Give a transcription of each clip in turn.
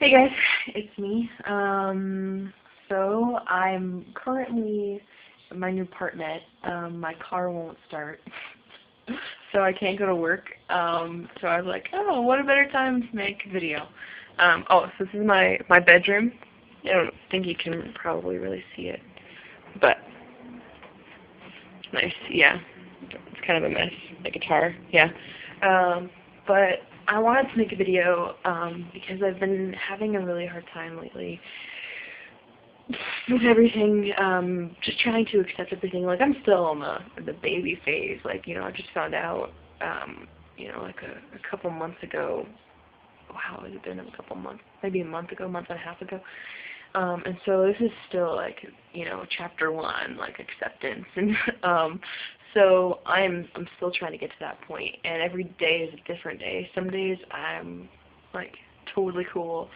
Hey guys, it's me. So I'm currently in my new apartment. My car won't start, so I can't go to work. So I was like, oh, what a better time to make a video. So this is my bedroom. I don't think you can probably really see it, but nice, yeah. It's kind of a mess, my guitar, yeah. But I wanted to make a video because I've been having a really hard time lately with everything, just trying to accept everything. Like, I'm still in the baby phase. Like, I just found out, like a couple months ago. Wow, has it been a couple months? Maybe a month ago, month and a half ago. And so this is still like, chapter one, like acceptance. And so I'm still trying to get to that point. And every day is a different day. Some days I'm like totally cool,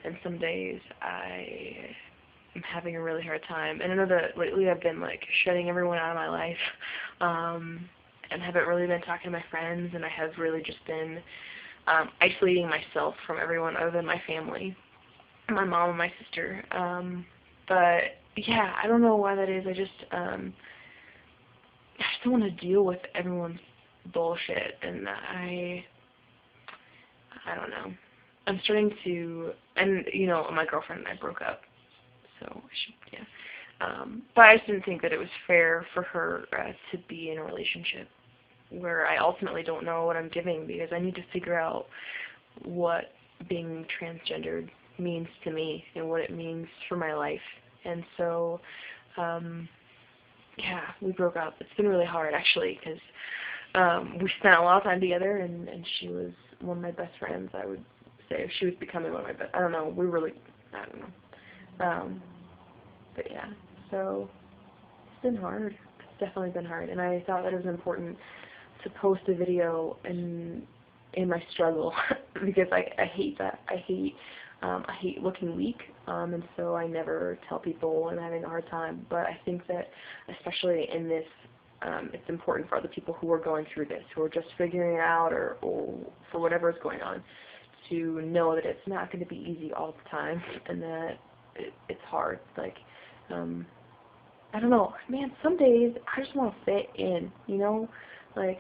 and some days I'm having a really hard time. And I know that lately I've been like shutting everyone out of my life, and haven't really been talking to my friends, and I have really just been isolating myself from everyone other than my family, my mom and my sister. But yeah, I don't know why that is. I just don't want to deal with everyone's bullshit, and I don't know. I'm starting to, and my girlfriend and I broke up, so yeah. But I just didn't think that it was fair for her to be in a relationship where I ultimately don't know what I'm giving, because I need to figure out what being transgendered means to me and what it means for my life. And so, yeah, we broke up. It's been really hard, actually, because we spent a lot of time together, and she was one of my best friends, I would say. She was becoming one of my best. I don't know. I don't know. But yeah, so it's been hard. It's definitely been hard, and I thought that it was important to post a video in my struggle because I hate that. I hate looking weak, and so I never tell people when I'm having a hard time. But I think that especially in this, it's important for other people who are going through this, who are just figuring it out, or for whatever is going on, to know that it's not going to be easy all the time, and that it's hard. Like, I don't know, man, some days I just want to fit in, like,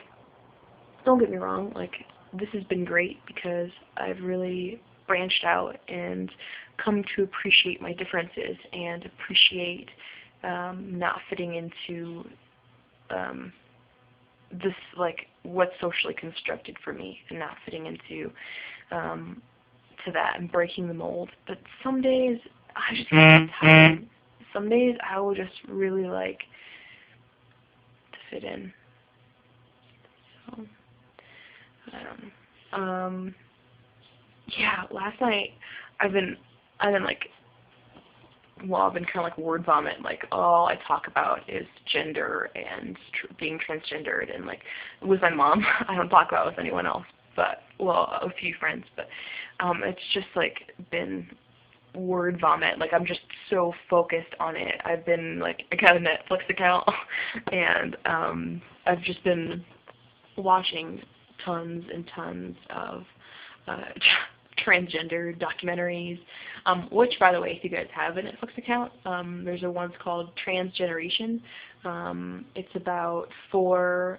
don't get me wrong, like, this has been great because I've really branched out and come to appreciate my differences and appreciate not fitting into this, like, what's socially constructed for me, and not fitting into to that and breaking the mold. But some days I just get tired. Some days I will just really like to fit in. So I don't know. Yeah, last night I've been like, well, I've been kind of like word vomit. Like, all I talk about is gender and being transgendered, and like with my mom, I don't talk about it with anyone else, but, well, a few friends, but it's just like been word vomit. Like, I'm just so focused on it. I've been like, I got a Netflix account, and I've just been watching tons and tons of transgender documentaries, which, by the way, if you guys have a Netflix account, there's a one called Transgeneration. It's about four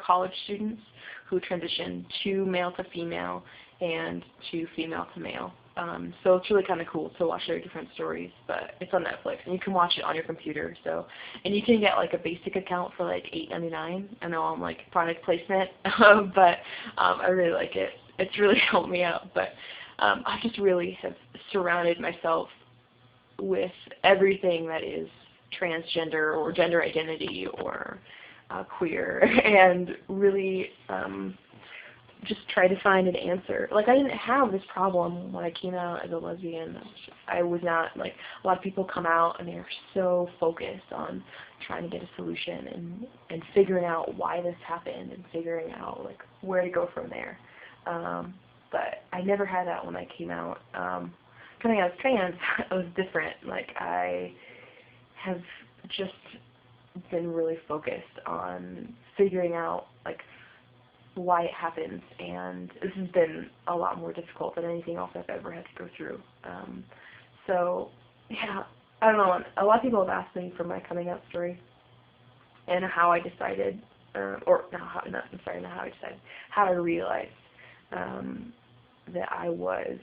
college students who transition to male to female and to female to male. So it's really kind of cool to watch their different stories, but it's on Netflix, and you can watch it on your computer. So, and you can get like a basic account for like $8.99. I know I'm like product placement, but I really like it. It's really helped me out. But I just really have surrounded myself with everything that is transgender or gender identity or queer, and really just try to find an answer. Like, I didn't have this problem when I came out as a lesbian. I was not, like, a lot of people come out and they're so focused on trying to get a solution and figuring out why this happened and figuring out, like, where to go from there. But I never had that when I came out. Coming out as trans, it was different. Like, I have just been really focused on figuring out, like, why it happens, and this has been a lot more difficult than anything else I've ever had to go through. So yeah, I don't know. A lot of people have asked me for my coming out story and how I decided, or not how, not, I'm sorry, not how I decided, how I realized that I was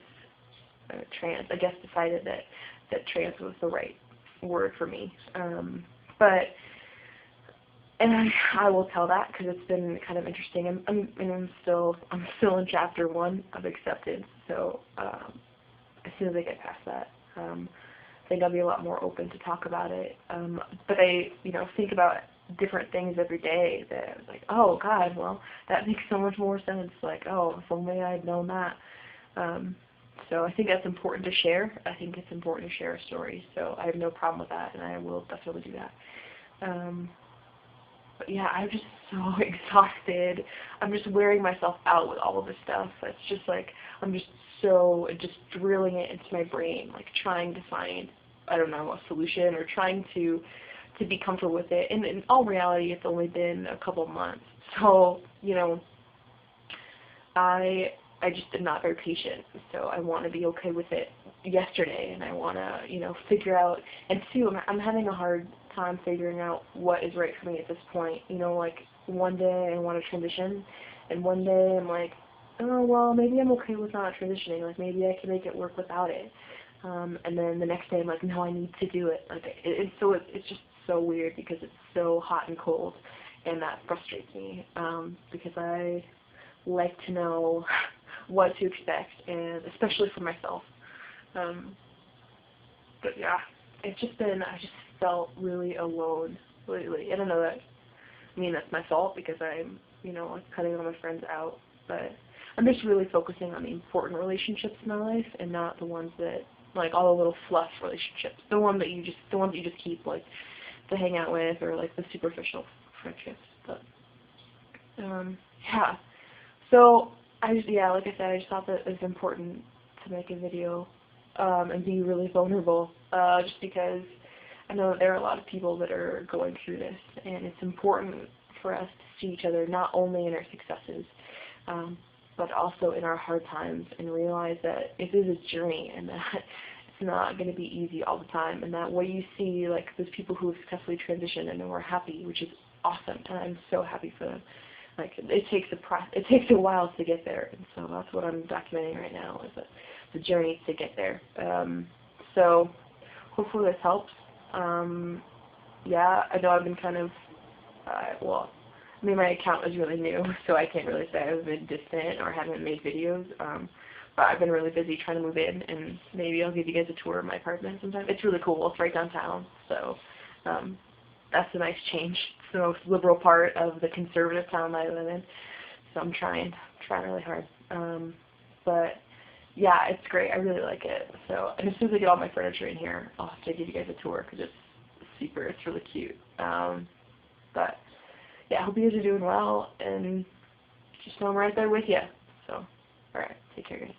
trans. I guess decided that trans was the right word for me. And I will tell that because it's been kind of interesting. I'm still in chapter 1 of acceptance. So as soon as I get past that, I think I'll be a lot more open to talk about it. But I, think about different things every day that I was like, oh God, well that makes so much more sense. Like, oh, if only I'd known that. So I think that's important to share. I think it's important to share a story. So I have no problem with that, and I will definitely do that. But yeah, I'm just so exhausted. I'm just wearing myself out with all of this stuff. It's just like, I'm just drilling it into my brain, like trying to find, I don't know, a solution or trying to be comfortable with it. And in all reality, it's only been a couple months. So, I just am not very patient. So I want to be okay with it yesterday, and I want to, figure out, and two, I'm having a hard time figuring out what is right for me at this point. Like one day I want to transition, and one day I'm like, oh, well, maybe I'm okay with not transitioning. Like maybe I can make it work without it. And then the next day I'm like, no, I need to do it. Like it's just so weird because it's so hot and cold, and that frustrates me because I like to know what to expect, and especially for myself. But yeah, I just felt really alone lately. I don't know that, that's my fault because I'm, like cutting all my friends out, but I'm just really focusing on the important relationships in my life and not the ones that, like all the little fluff relationships, the ones that you just keep, like, to hang out with, or like the superficial friendships. But, yeah. So, like I said, I just thought that it was important to make a video and be really vulnerable, just because I know that there are a lot of people that are going through this, and it's important for us to see each other not only in our successes, but also in our hard times, and realize that it is a journey, and that it's not going to be easy all the time, and that what you see, like those people who have successfully transitioned and are happy, which is awesome, and I'm so happy for them. Like it takes a while to get there, and so that's what I'm documenting right now, is the journey to get there. So hopefully this helps. Yeah, I know I've been kind of, my account is really new, so I can't really say I've been distant or haven't made videos, but I've been really busy trying to move in, and maybe I'll give you guys a tour of my apartment sometime. It's really cool. It's right downtown, so that's a nice change. It's the most liberal part of the conservative town I live in, so I'm trying really hard. But yeah, it's great. I really like it. So, and as soon as I get all my furniture in here, I'll have to give you guys a tour because it's really cute. But yeah, I hope you guys are doing well, and just know I'm right there with you. So, alright, take care, guys.